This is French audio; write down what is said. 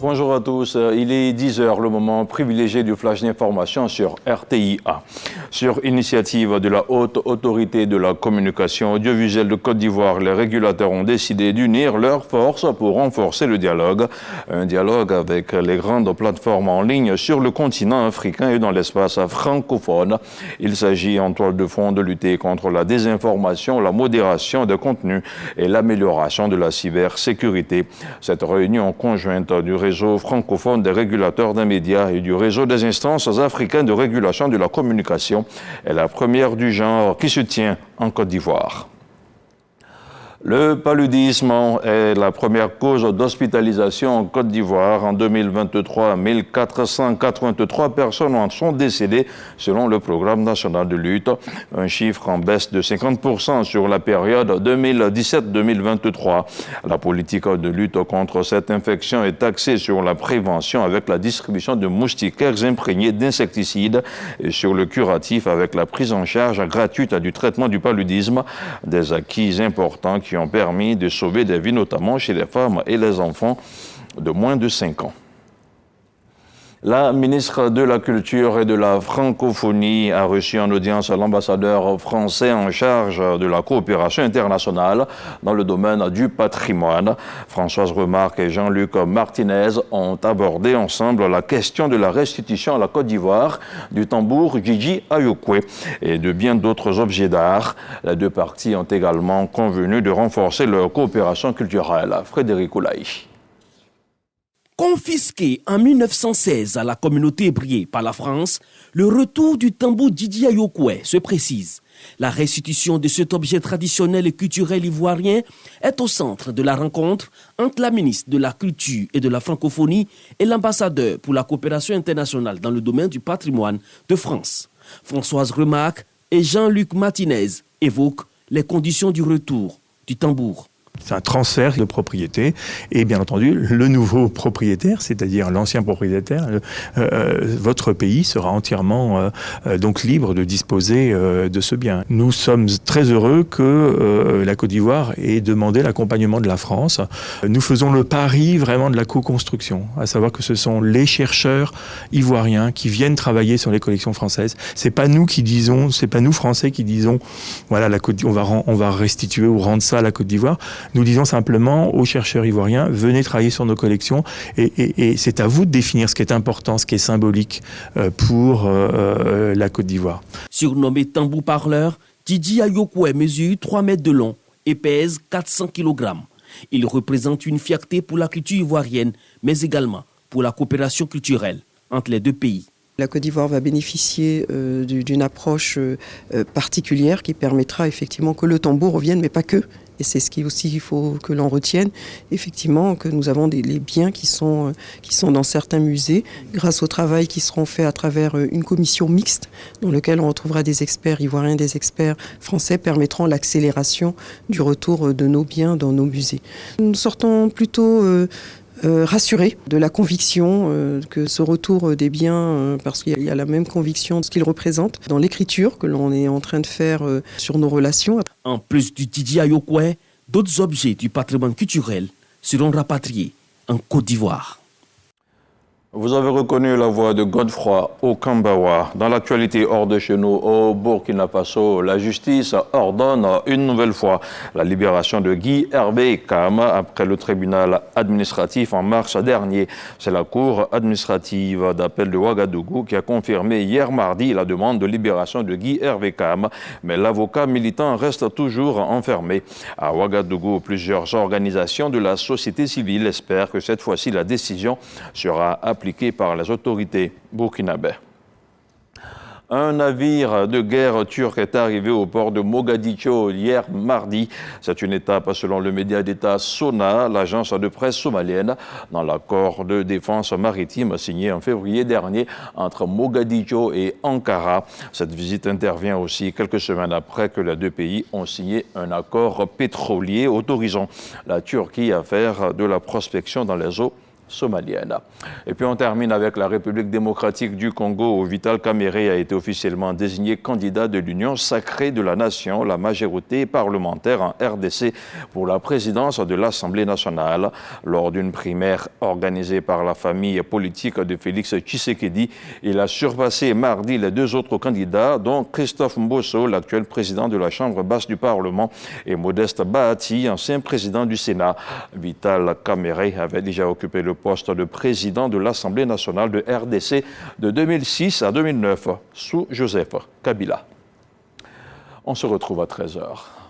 Bonjour à tous, il est 10 h, le moment privilégié du flash d'information sur RTIA. Sur initiative de la Haute Autorité de la Communication Audiovisuelle de Côte d'Ivoire, les régulateurs ont décidé d'unir leurs forces pour renforcer le dialogue. Un dialogue avec les grandes plateformes en ligne sur le continent africain et dans l'espace francophone. Il s'agit en toile de fond de lutter contre la désinformation, la modération des contenus et l'amélioration de la cybersécurité. Cette réunion conjointe du réseau francophone des régulateurs des médias et du réseau des instances africaines de régulation de la communication est la première du genre qui se tient en Côte d'Ivoire. Le paludisme est la première cause d'hospitalisation en Côte d'Ivoire. En 2023, 1483 personnes en sont décédées selon le programme national de lutte. Un chiffre en baisse de 50% sur la période 2017-2023. La politique de lutte contre cette infection est axée sur la prévention avec la distribution de moustiquaires imprégnés d'insecticides et sur le curatif avec la prise en charge gratuite du traitement du paludisme. Des acquis importants qui ont permis de sauver des vies, notamment chez les femmes et les enfants de moins de 5 ans. La ministre de la Culture et de la Francophonie a reçu en audience l'ambassadeur français en charge de la coopération internationale dans le domaine du patrimoine. Françoise Remarque et Jean-Luc Martinez ont abordé ensemble la question de la restitution à la Côte d'Ivoire du tambour Djidji Ayokwe et de bien d'autres objets d'art. Les deux parties ont également convenu de renforcer leur coopération culturelle. Frédéric Oulaï. Confisqué en 1916 à la communauté hébraïque par la France, le retour du tambour Djidji Ayokwe se précise. La restitution de cet objet traditionnel et culturel ivoirien est au centre de la rencontre entre la ministre de la Culture et de la Francophonie et l'ambassadeur pour la coopération internationale dans le domaine du patrimoine de France. Françoise Remarque et Jean-Luc Martinez évoquent les conditions du retour du tambour. C'est un transfert de propriété et bien entendu le nouveau propriétaire, c'est-à-dire l'ancien propriétaire, votre pays sera entièrement donc libre de disposer de ce bien. Nous sommes très heureux que la Côte d'Ivoire ait demandé l'accompagnement de la France. Nous faisons le pari vraiment de la co-construction, à savoir que ce sont les chercheurs ivoiriens qui viennent travailler sur les collections françaises. C'est pas nous qui disons, c'est pas nous Français qui disons voilà on va restituer ou rendre ça à la Côte d'Ivoire. Nous disons simplement aux chercheurs ivoiriens, venez travailler sur nos collections et c'est à vous de définir ce qui est important, ce qui est symbolique pour la Côte d'Ivoire. Surnommé tambour parleur, Djidji Ayokwe mesure 3 mètres de long et pèse 400 kg. Il représente une fierté pour la culture ivoirienne, mais également pour la coopération culturelle entre les deux pays. La Côte d'Ivoire va bénéficier d'une approche particulière qui permettra effectivement que le tambour revienne, mais pas que. Et c'est ce qu'il faut que l'on retienne, effectivement, que nous avons les biens qui sont dans certains musées, grâce au travail qui seront faits à travers une commission mixte, dans laquelle on retrouvera des experts ivoiriens, des experts français, permettront l'accélération du retour de nos biens dans nos musées. Nous sortons plutôt rassurés de la conviction que ce retour des biens, parce qu'il y a la même conviction de ce qu'ils représentent dans l'écriture que l'on est en train de faire sur nos relations. En plus du Djidji Ayokwe, d'autres objets du patrimoine culturel seront rapatriés en Côte d'Ivoire. Vous avez reconnu la voix de Godefroy Okambawa. Dans l'actualité hors de chez nous, au Burkina Faso, la justice ordonne une nouvelle fois la libération de Guy Hervé Kam après le tribunal administratif en mars dernier. C'est la cour administrative d'appel de Ouagadougou qui a confirmé hier mardi la demande de libération de Guy Hervé Kam. Mais l'avocat militant reste toujours enfermé. À Ouagadougou, plusieurs organisations de la société civile espèrent que cette fois-ci la décision sera appliquée par les autorités burkinabées. Un navire de guerre turc est arrivé au port de Mogadiscio hier mardi. C'est une étape, selon le média d'État SONA, l'agence de presse somalienne, dans l'accord de défense maritime signé en février dernier entre Mogadiscio et Ankara. Cette visite intervient aussi quelques semaines après que les deux pays ont signé un accord pétrolier autorisant la Turquie à faire de la prospection dans les eaux somalienne. Et puis on termine avec la République démocratique du Congo où Vital Kamerhe a été officiellement désigné candidat de l'Union sacrée de la nation, la majorité parlementaire en RDC pour la présidence de l'Assemblée nationale. Lors d'une primaire organisée par la famille politique de Félix Tshisekedi, il a surpassé mardi les deux autres candidats, dont Christophe Mbosso, l'actuel président de la Chambre basse du Parlement, et Modeste Bahati, ancien président du Sénat. Vital Kamerhe avait déjà occupé le poste de président de l'Assemblée nationale de RDC de 2006 à 2009 sous Joseph Kabila. On se retrouve à 13h.